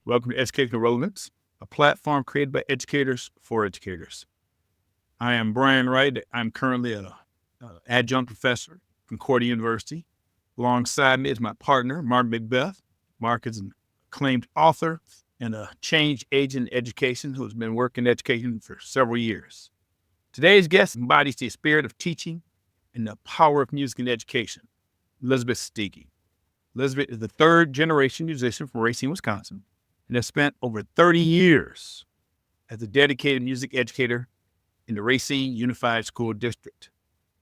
Welcome to Educational Relevance, a platform created by educators for educators. I am Bryan Wright. I'm currently an adjunct professor at Concordia University. Alongside me is my partner, Mark McBeth. Mark is an acclaimed author and a change agent in education who has been working in education for several years. Today's guest embodies the spirit of teaching and the power of music in education, Elizabeth Steege. Elizabeth is the third-generation musician from Racine, Wisconsin, and has spent over 30 years as a dedicated music educator in the Racine Unified School District.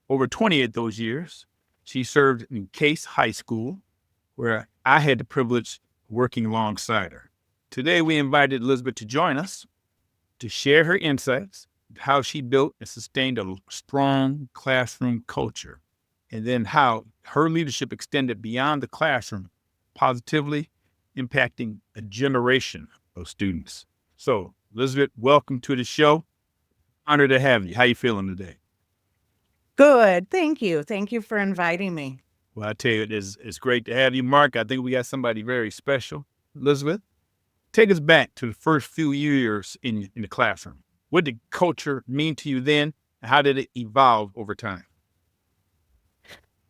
Over 20 of those years, she served in Case High School, where I had the privilege of working alongside her. Today, we invited Elizabeth to join us to share her insights, how she built and sustained a strong classroom culture, and then how her leadership extended beyond the classroom, positively impacting a generation of students. So, Elizabeth, welcome to the show. Honored to have you. How you feeling today? Good. Thank you. Thank you for inviting me. Well, I tell you, it's great to have you, Mark. I think we got somebody very special. Elizabeth, take us back to the first few years in the classroom. What did culture mean to you then? And how did it evolve over time?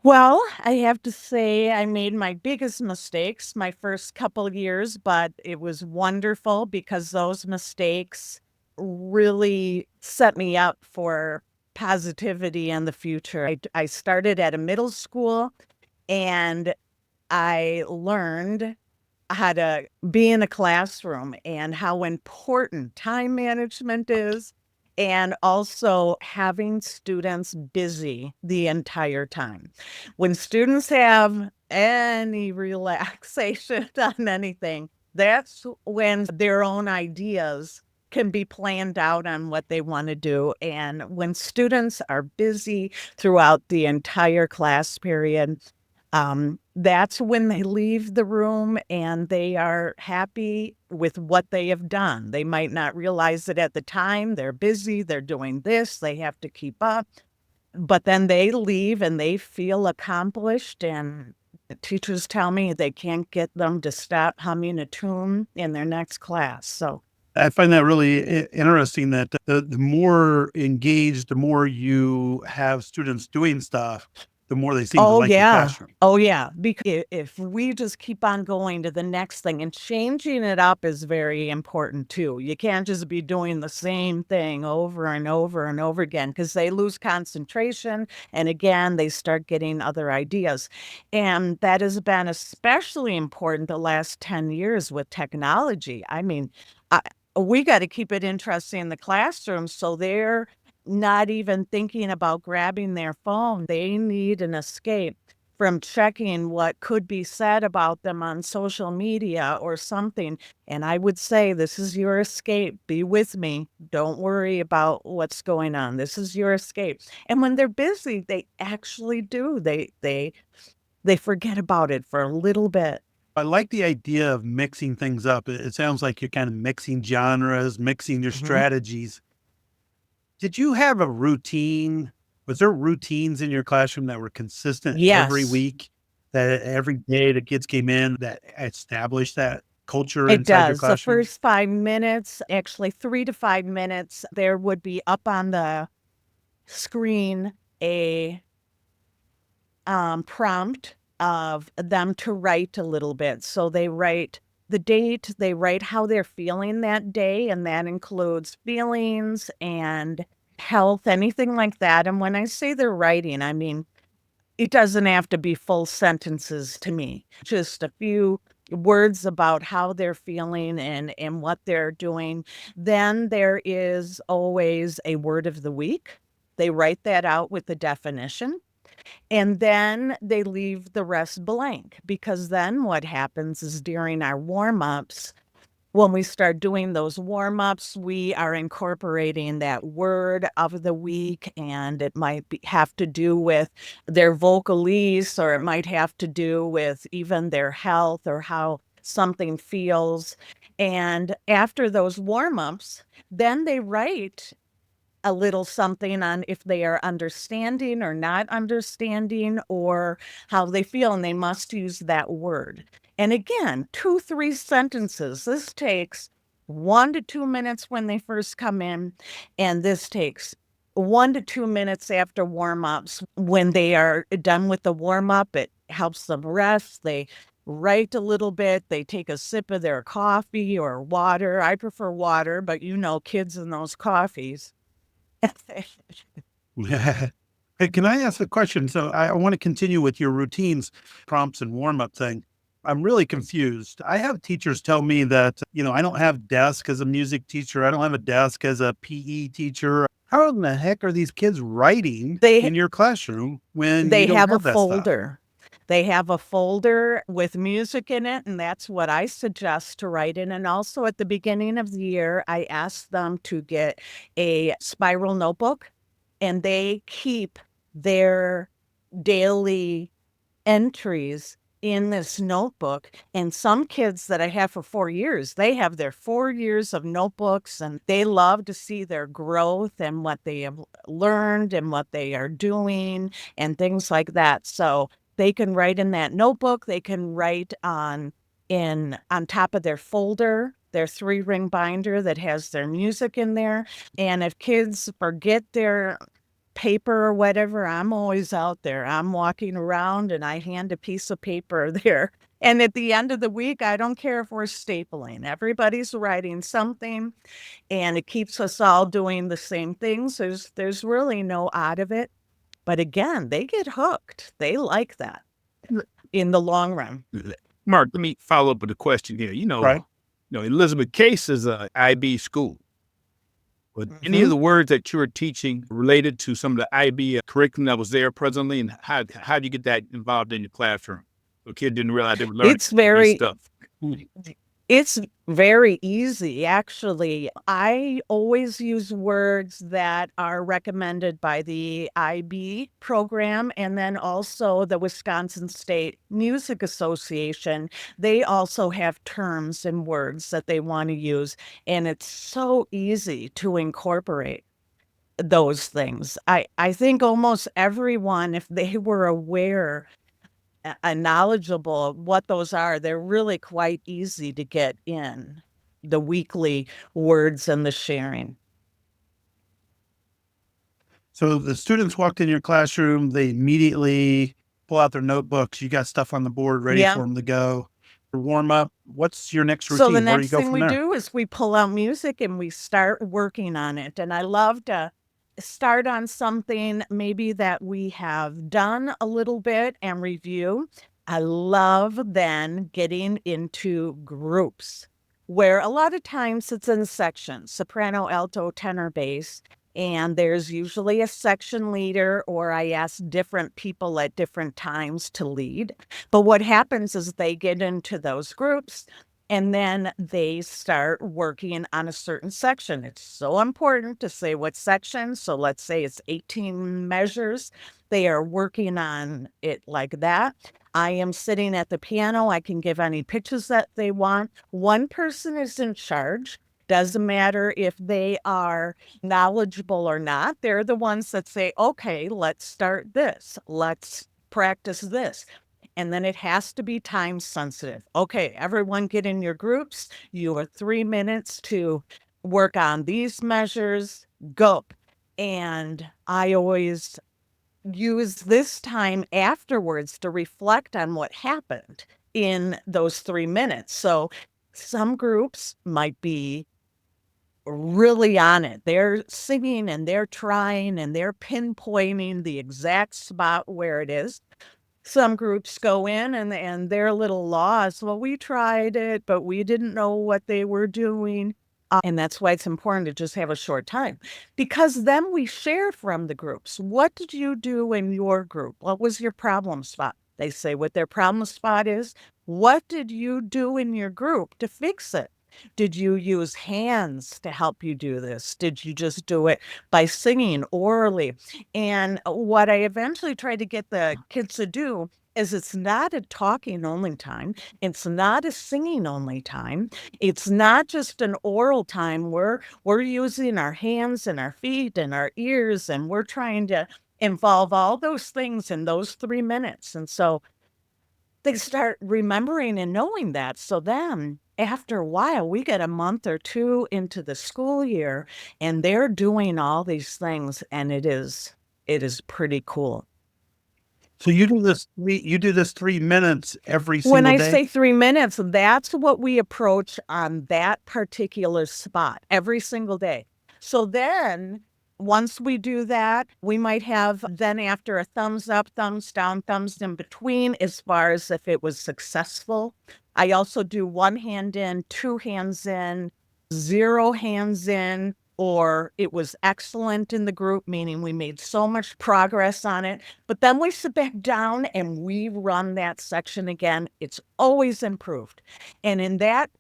Well, I have to say I made my biggest mistakes my first couple of years, but it was wonderful because those mistakes really set me up for positivity in the future. I started at a middle school and I learned how to be in a classroom and how important time management is, and also having students busy the entire time. When students have any relaxation on anything, that's when their own ideas can be planned out on what they want to do. And when students are busy throughout the entire class period, that's when they leave the room and they are happy with what they have done. They might not realize it at the time. They're busy, they're doing this, they have to keep up. But then they leave and they feel accomplished, and the teachers tell me they can't get them to stop humming a tune in their next class. So I find that really interesting that the more engaged, the more you have students doing stuff, the more they seem to like the classroom. Oh, yeah. Because if we just keep on going to the next thing, and changing it up is very important too. You can't just be doing the same thing over and over and over again, because they lose concentration. And again, they start getting other ideas. And that has been especially important the last 10 years with technology. I mean, we got to keep it interesting in the classroom, so they're not even thinking about grabbing their phone. They need an escape from checking what could be said about them on social media or something. And I would say, this is your escape. Be with me. Don't worry about what's going on. This is your escape. And when they're busy, they actually do. They forget about it for a little bit. I like the idea of mixing things up. It sounds like you're kind of mixing genres, mixing your strategies. Did you have a routine? Was there routines in your classroom that were consistent every Yes. week, that every day the kids came in, that established that culture It inside your does. The classroom? first 5 minutes, actually 3 to 5 minutes, there would be up on the screen a prompt of them to write a little bit. So they write the date, they write how they're feeling that day, and that includes feelings and health, anything like that. And when I say they're writing, I mean, it doesn't have to be full sentences to me, just a few words about how they're feeling and what they're doing. Then there is always a word of the week. They write that out with the definition. And then they leave the rest blank, because then what happens is during our warm-ups, when we start doing those warm-ups, we are incorporating that word of the week, and it might have to do with their vocalese, or it might have to do with even their health or how something feels. And after those warm-ups, then they write a little something on if they are understanding or not understanding, or how they feel, and they must use that word. And again, 2-3 sentences. This takes 1 to 2 minutes when they first come in, and this takes 1 to 2 minutes after warm-ups. When they are done with the warm-up, it helps them rest. They write a little bit. They take a sip of their coffee or water. I prefer water, but kids and those coffees. Hey, can I ask a question? So I want to continue with your routines, prompts, and warm up thing. I'm really confused. I have teachers tell me that, I don't have desk as a music teacher. I don't have a desk as a PE teacher. How in the heck are these kids writing in your classroom when They you don't have a have that stuff? folder. They have a folder with music in it, and that's what I suggest to write in. And also at the beginning of the year, I ask them to get a spiral notebook, and they keep their daily entries in this notebook. And some kids that I have for 4 years, they have their 4 years of notebooks, and they love to see their growth and what they have learned and what they are doing and things like that. So they can write in that notebook. They can write on top of their folder, their 3-ring binder that has their music in there. And if kids forget their paper or whatever, I'm always out there. I'm walking around and I hand a piece of paper there. And at the end of the week, I don't care if we're stapling. Everybody's writing something, and it keeps us all doing the same things. There's really no odd of it. But again, they get hooked. They like that in the long run. Mark, let me follow up with a question here. Right. Elizabeth Case is a IB school. But any of the words that you were teaching related to some of the IB curriculum that was there presently, and how do you get that involved in your classroom? The kid didn't realize they were learning stuff. It's very easy, actually. I always use words that are recommended by the IB program, and then also the Wisconsin State Music Association. They also have terms and words that they want to use, and it's so easy to incorporate those things. I think almost everyone, if they were aware and knowledgeable of what those are, they're really quite easy to get in the weekly words and the sharing. So the students walked in your classroom, they immediately pull out their notebooks. You got stuff on the board ready for them to go. Warm up. What's your next routine? So the Where do you next go thing from we there? do is we pull out music and we start working on it. And I love to start on something maybe that we have done a little bit and review. I love then getting into groups where a lot of times it's in sections, soprano, alto, tenor, bass, and there's usually a section leader, or I ask different people at different times to lead. But what happens is they get into those groups and then they start working on a certain section. It's so important to say what section. So let's say it's 18 measures. They are working on it like that. I am sitting at the piano. I can give any pitches that they want. One person is in charge. Doesn't matter if they are knowledgeable or not. They're the ones that say, okay, let's start this. Let's practice this. And then it has to be time sensitive. Okay, everyone get in your groups. You are 3 minutes to work on these measures. Go. And I always use this time afterwards to reflect on what happened in those 3 minutes. So some groups might be really on it. They're singing and they're trying and they're pinpointing the exact spot where it is. Some groups go in and they're a little lost. Well, we tried it, but we didn't know what they were doing. And that's why it's important to just have a short time, because then we share from the groups. What did you do in your group? What was your problem spot? They say what their problem spot is. What did you do in your group to fix it? Did you use hands to help you do this? Did you just do it by singing orally? And what I eventually tried to get the kids to do is it's not a talking only time. It's not a singing only time. It's not just an oral time where we're using our hands and our feet and our ears, and we're trying to involve all those things in those 3 minutes. And so they start remembering and knowing that. So then after a while, we get a month or two into the school year and they're doing all these things, and it is pretty cool. So you do this 3 minutes every When single I day? say 3 minutes, that's what we approach on that particular spot every single day. So then once we do that, we might have then after a thumbs up, thumbs down, thumbs in between as far as if it was successful. I also do 1 hand in, 2 hands in, 0 hands in, or it was excellent in the group, meaning we made so much progress on it. But then we sit back down and we run that section again. It's always improved. And in that,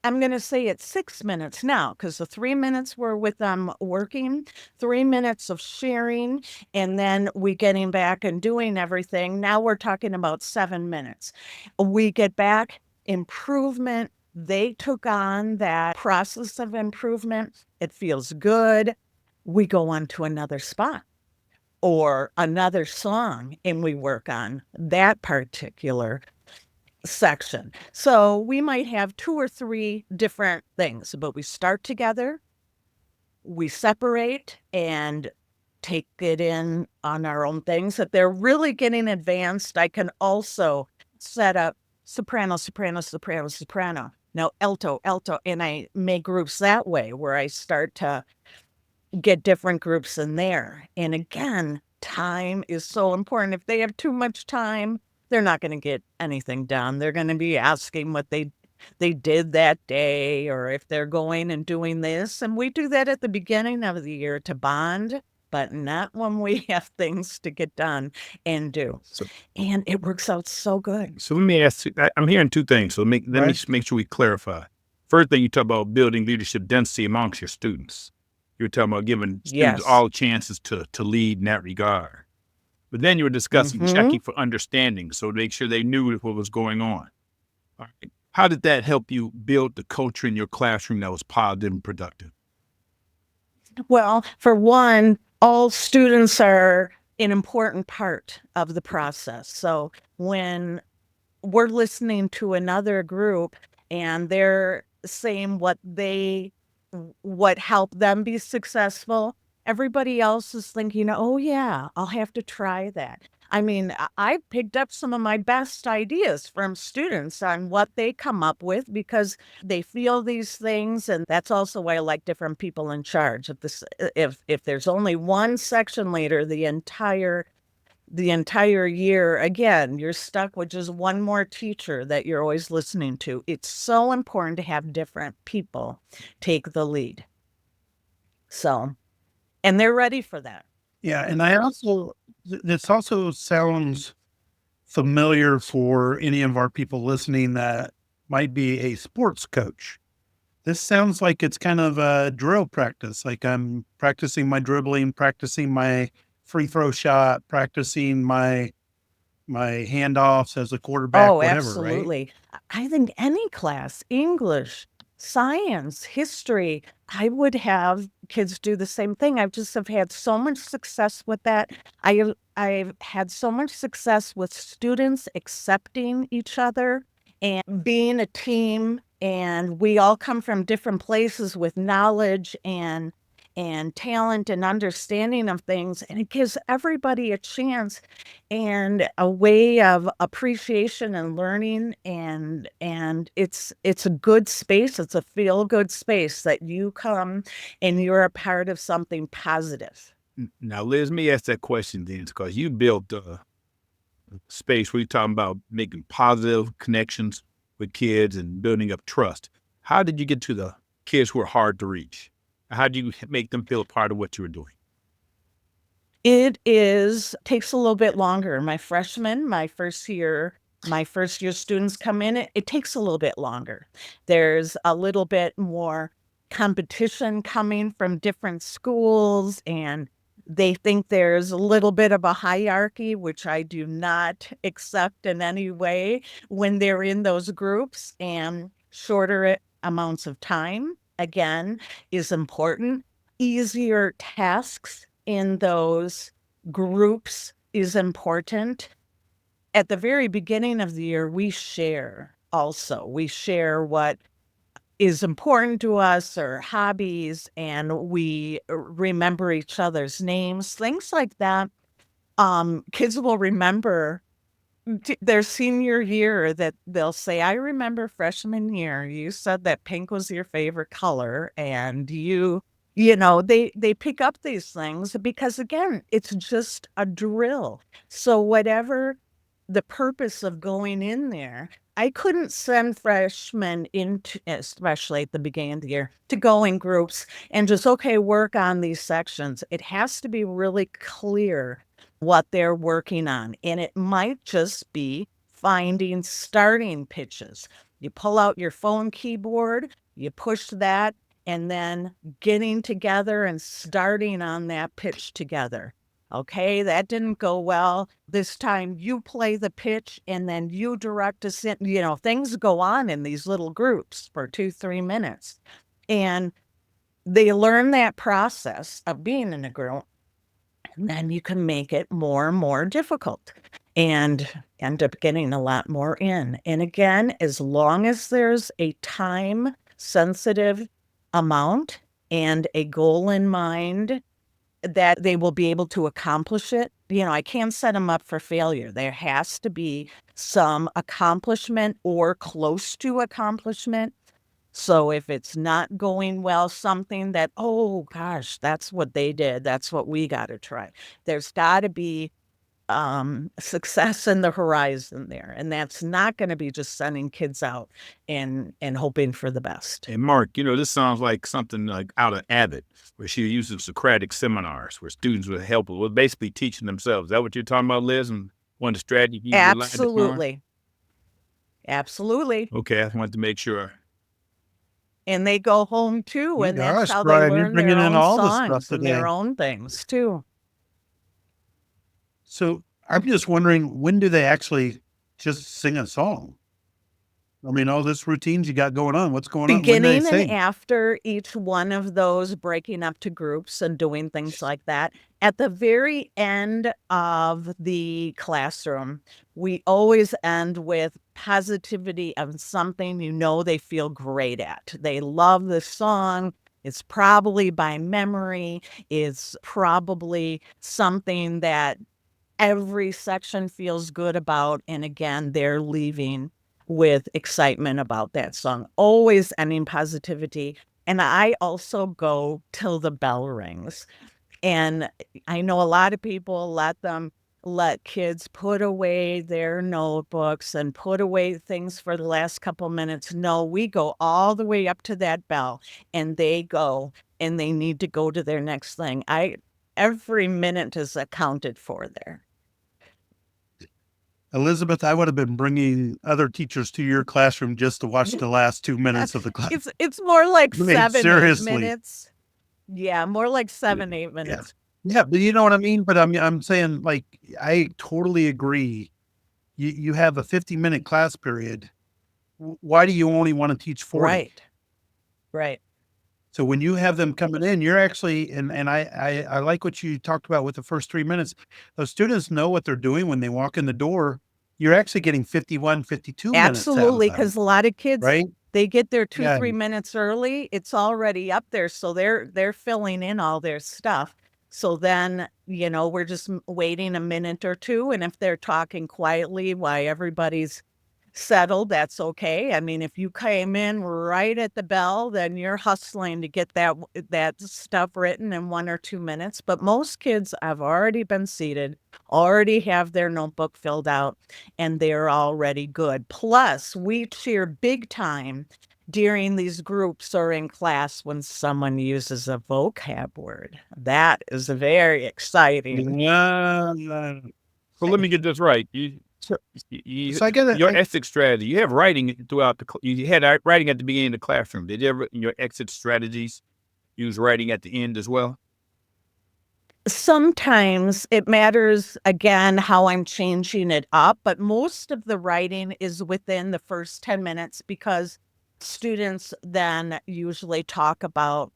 I'm going to say it's 6 minutes now, because the 3 minutes were with them working, 3 minutes of sharing, and then we getting back and doing everything. Now we're talking about 7 minutes. We get back, improvement. They took on that process of improvement. It feels good. We go on to another spot or another song and we work on that particular section. So we might have 2 or 3 different things, but we start together, we separate and take it in on our own things. If they're really getting advanced, I can also set up soprano, soprano, soprano, soprano. Now alto, alto, and I make groups that way where I start to get different groups in there. And again, time is so important. If they have too much time, they're not going to get anything done. They're going to be asking what they did that day, or if they're going and doing this. And we do that at the beginning of the year to bond, but not when we have things to get done and do. So, And it works out so good. so let me ask you, I'm hearing 2 things. So let me Right. make sure we clarify. First thing, you talk about building leadership density amongst your students. You're talking about giving students Yes. all chances to lead in that regard. But then you were discussing Mhm. checking for understanding, so to make sure they knew what was going on. All right. How did that help you build the culture in your classroom that was positive and productive? Well, for one, all students are an important part of the process. So when we're listening to another group and they're saying what helped them be successful, everybody else is thinking, oh yeah, I'll have to try that. I mean, I picked up some of my best ideas from students on what they come up with because they feel these things, and that's also why I like different people in charge. If there's only one section leader the entire year, again, you're stuck with just one more teacher that you're always listening to. It's so important to have different people take the lead. So, and they're ready for that. Yeah, and this also sounds familiar for any of our people listening that might be a sports coach. This sounds like it's kind of a drill practice. Like I'm practicing my dribbling, practicing my free throw shot, practicing my handoffs as a quarterback, Oh, whatever, right? absolutely. I think any class, English, science, history, I would have kids do the same thing. I've just have had so much success with that. I've had so much success with students accepting each other and being a team, and we all come from different places with knowledge and talent and understanding of things, and it gives everybody a chance and a way of appreciation and learning, and it's a good space. It's a feel good space that you come and you're a part of something positive. Now, Liz, let me ask that question then, because you built a space where you're talking about making positive connections with kids and building up trust. How did you get to the kids who are hard to reach? How do you make them feel a part of what you were doing? Takes a little bit longer. My first year students come in, it takes a little bit longer. There's a little bit more competition coming from different schools, and they think there's a little bit of a hierarchy, which I do not accept in any way when they're in those groups, and shorter amounts of time, again, is important. Easier tasks in those groups is important. at the very beginning of the year, we share also. We share what is important to us or hobbies, and we remember each other's names, things like that. Kids will remember their senior year that they'll say, I remember freshman year, you said that pink was your favorite color. And they pick up these things because, again, it's just a drill. So whatever the purpose of going in there, I couldn't send freshmen into, especially at the beginning of the year, to go in groups and just, okay, work on these sections. It has to be really clear what they're working on. And it might just be finding starting pitches. You pull out your phone keyboard, you push that, and then getting together and starting on that pitch together. Okay, that didn't go well. This time you play the pitch and then you direct us in. Things go on in these little groups for 2-3 minutes. And they learn that process of being in a group. And then you can make it more and more difficult and end up getting a lot more in. And again, as long as there's a time sensitive amount and a goal in mind that they will be able to accomplish it, I can't set them up for failure. There has to be some accomplishment or close to accomplishment. So if it's not going well, something that, oh gosh, that's what they did, that's what we got to try. There's got to be success in the horizon there. And that's not going to be just sending kids out and hoping for the best. And Mark, this sounds like something like out of Abbott, where she uses Socratic seminars, where students would help with basically teaching themselves. Is that what you're talking about, Liz? And one of the strategies you relied upon? Absolutely. Okay, I wanted to make sure. And they go home too, and that's how Bryan, they you're learn bringing their in own all the stuff songs and today. their own things too. So I'm just wondering, when do they actually just sing a song? I mean, all this routines you got going on, what's going on? When do they Beginning and sing? after each one of those, breaking up to groups and doing things like that. At the very end of the classroom, we always end with positivity of something they feel great at. They love the song. It's probably by memory. It's probably something that every section feels good about. And again, they're leaving with excitement about that song, always ending positivity. And I also go till the bell rings. And I know a lot of people let kids put away their notebooks and put away things for the last couple minutes. No, we go all the way up to that bell, and they go and they need to go to their next thing. Every minute is accounted for there. Elizabeth, I would have been bringing other teachers to your classroom just to watch the last 2 minutes of the class. It's more like I mean, 7-8 seriously. minutes. Yeah, more like 7-8 minutes. Yeah, but you know what I mean? But I'm saying, like, I totally agree. You have a 50-minute class period. Why do you only want to teach 40? Right. So when you have them coming in, you're actually, and I like what you talked about with the first 3 minutes. Those students know what they're doing when they walk in the door. You're actually getting 51, 52 minutes. Absolutely, because a lot of kids, right? They get there 2-3 minutes early. It's already up there, so they're filling in all their stuff. So then, we're just waiting a minute or two, and if they're talking quietly while everybody's settled, that's okay. I mean, if you came in right at the bell, then you're hustling to get that stuff written in 1 or 2 minutes. But most kids have already been seated, already have their notebook filled out, and they're already good. Plus, we cheer big time during these groups or in class when someone uses a vocab word. That is very exciting. So let me get this right. So I get your exit strategy. You have writing throughout you had writing at the beginning of the classroom. Did you ever, in your exit strategies, use writing at the end as well? Sometimes it matters, again, how I'm changing it up, but most of the writing is within the first 10 minutes because students then usually talk about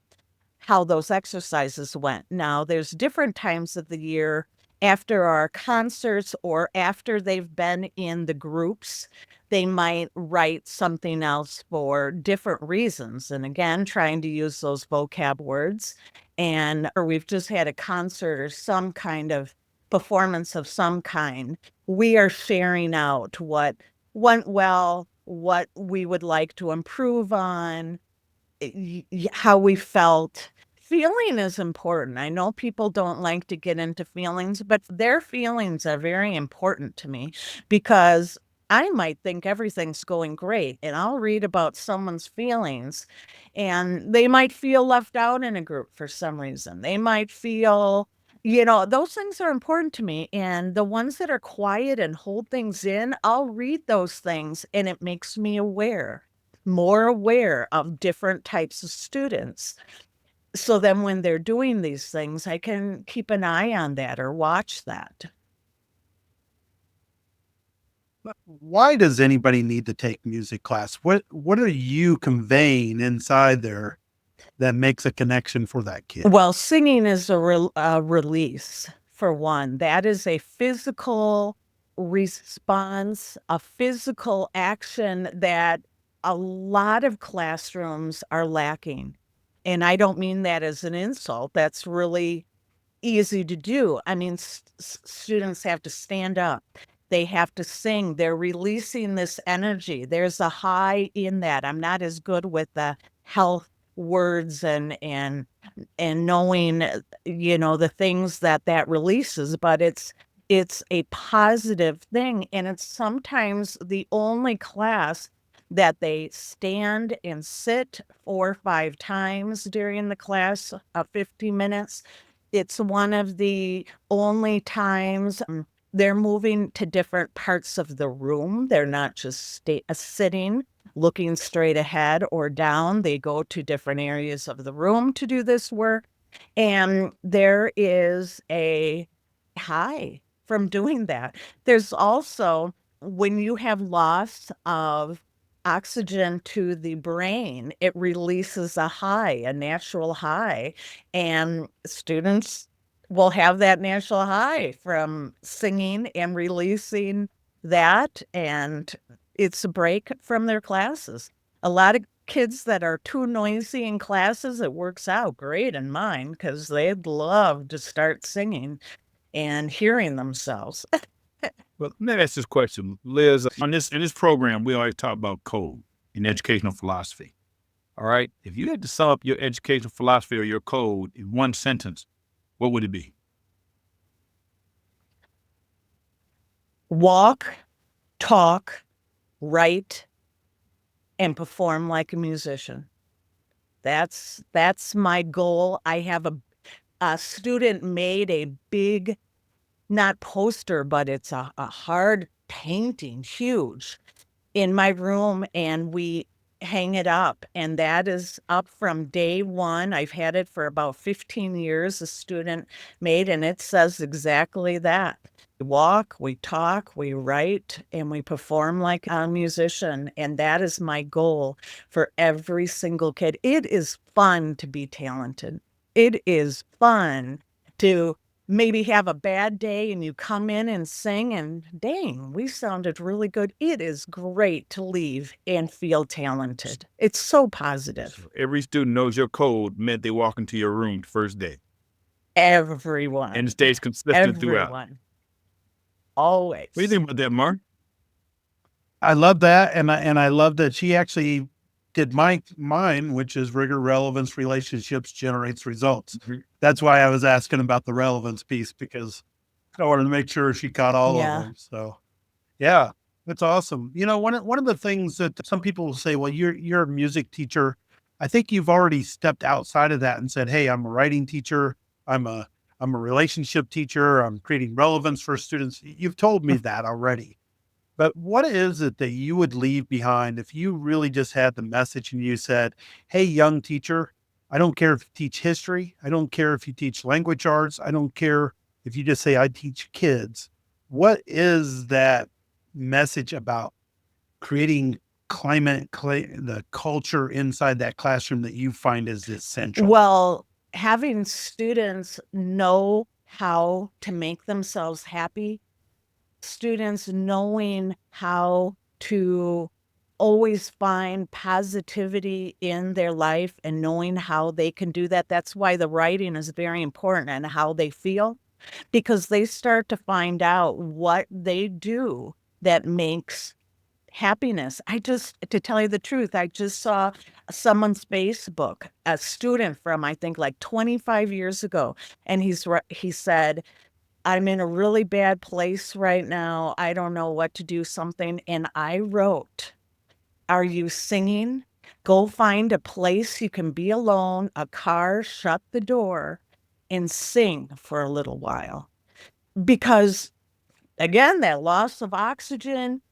how those exercises went. Now, there's different times of the year after our concerts or after they've been in the groups, they might write something else for different reasons. And again, trying to use those vocab words. Or we've just had a concert or some kind of performance of some kind. We are sharing out what went well, what we would like to improve on, how we felt. Feeling is important. I know people don't like to get into feelings, but their feelings are very important to me because I might think everything's going great and I'll read about someone's feelings and they might feel left out in a group for some reason. They might feel, those things are important to me. And the ones that are quiet and hold things in, I'll read those things and it makes me more aware of different types of students. So then when they're doing these things, I can keep an eye on that or watch that. Why does anybody need to take music class? What are you conveying inside there that makes a connection for that kid? Well, singing is a release, for one. That is a physical response, a physical action that a lot of classrooms are lacking. And I don't mean that as an insult. That's really easy to do. I mean, students have to stand up. They have to sing. They're releasing this energy. There's a high in that. I'm not as good with the health words and knowing, the things that releases, but it's a positive thing. And it's sometimes the only class that they stand and sit 4 or 5 times during the class of 50 minutes. It's one of the only times they're moving to different parts of the room. They're not just sitting, looking straight ahead or down. They go to different areas of the room to do this work. And there is a high from doing that. There's also, when you have loss of oxygen to the brain, it releases a natural high, and students will have that natural high from singing and releasing that, and it's a break from their classes. A lot of kids that are too noisy in classes, it works out great in mine because they'd love to start singing and hearing themselves. Well, let me ask this question, Liz. In this program, we always talk about code in educational philosophy. All right. If you had to sum up your educational philosophy or your code in one sentence, what would it be? Walk, talk, write, and perform like a musician. That's my goal. I have a student made a big, not poster, but it's a hard painting, huge, in my room, and we hang it up. And that is up from day one. I've had it for about 15 years, a student made, and it says exactly that. We walk, we talk, we write, and we perform like a musician. And that is my goal for every single kid. It is fun to be talented. It is fun to maybe have a bad day and you come in and sing and dang, we sounded really good. It is great to leave and feel talented. It's so positive. So every student knows your code meant they walk into your room the first day. Everyone. And it stays consistent throughout. Everyone. Always. What do you think about that, Mark? I love that, and I love that she actually did mine, which is rigor, relevance, relationships generates results. Mhm. That's why I was asking about the relevance piece, because I wanted to make sure she caught all Yeah. of them. So, yeah, that's awesome. One of the things that some people will say, well, you're a music teacher. I think you've already stepped outside of that and said, hey, I'm a writing teacher. I'm a relationship teacher. I'm creating relevance for students. You've told me that already. But what is it that you would leave behind if you really just had the message and you said, hey, young teacher, I don't care if you teach history. I don't care if you teach language arts. I don't care if you just say, I teach kids. What is that message about creating the culture inside that classroom that you find is essential? Well, having students know how to make themselves happy, students knowing how to always find positivity in their life and knowing how they can do that. That's why the writing is very important and how they feel, because they start to find out what they do that makes happiness. To tell you the truth, I just saw someone's Facebook, a student from, I think, like 25 years ago. And he said, I'm in a really bad place right now. I don't know what to do, something. And I wrote, are you singing? Go find a place you can be alone, a car, shut the door, and sing for a little while. Because again, that loss of oxygen,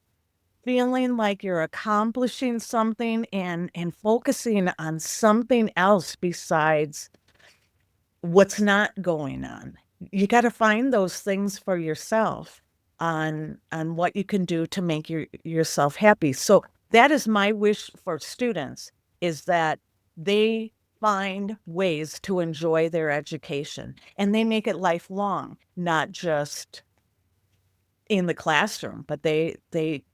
feeling like you're accomplishing something and focusing on something else besides what's not going on. You got to find those things for yourself on what you can do to make yourself happy. So that is my wish for students, is that they find ways to enjoy their education and they make it lifelong, not just in the classroom, but they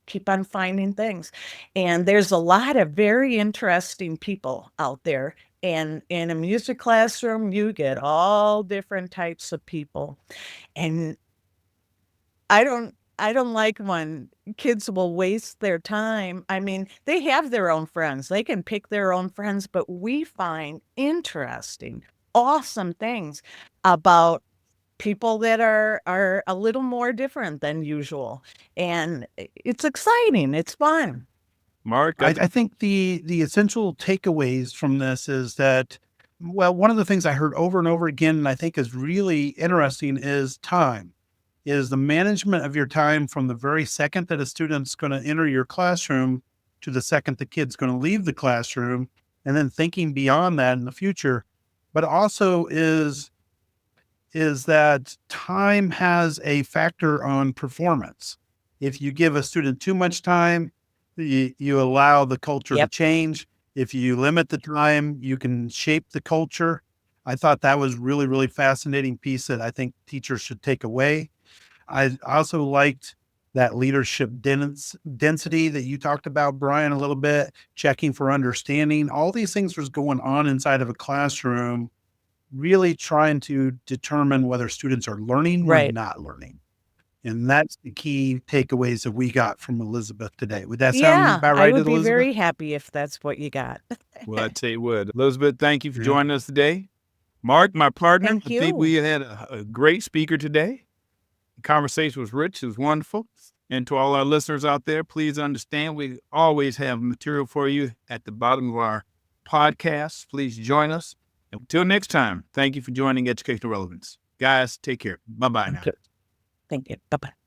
keep on finding things. And there's a lot of very interesting people out there. And in a music classroom, you get all different types of people. And I don't like when kids will waste their time. I mean, they have their own friends. They can pick their own friends, but we find interesting, awesome things about people that are a little more different than usual. And it's exciting. It's fun. Mark, I think the essential takeaways from this is that, well, one of the things I heard over and over again, and I think is really interesting, is time. Is the management of your time from the very second that a student's going to enter your classroom to the second the kid's going to leave the classroom, and then thinking beyond that in the future. But also is that time has a factor on performance. If you give a student too much time, you allow the culture to Yep. change. If you limit the time, you can shape the culture. I thought that was really, really fascinating piece that I think teachers should take away. I also liked that leadership density that you talked about, Bryan, a little bit, checking for understanding. All these things was going on inside of a classroom, really trying to determine whether students are learning or Right. not learning. And that's the key takeaways that we got from Elizabeth today. Would that sound Yeah, about I right, would be Elizabeth? very happy if that's what you got. well, I tell you what, Elizabeth, thank you for Yeah. joining us today. Mark, my partner, Thank I think you. we had a great speaker today. The conversation was rich. It was wonderful. And to all our listeners out there, please understand we always have material for you at the bottom of our podcast. Please join us. Until next time, thank you for joining Educational Relevance. Guys, take care. Bye-bye now. Thank you. Bye-bye.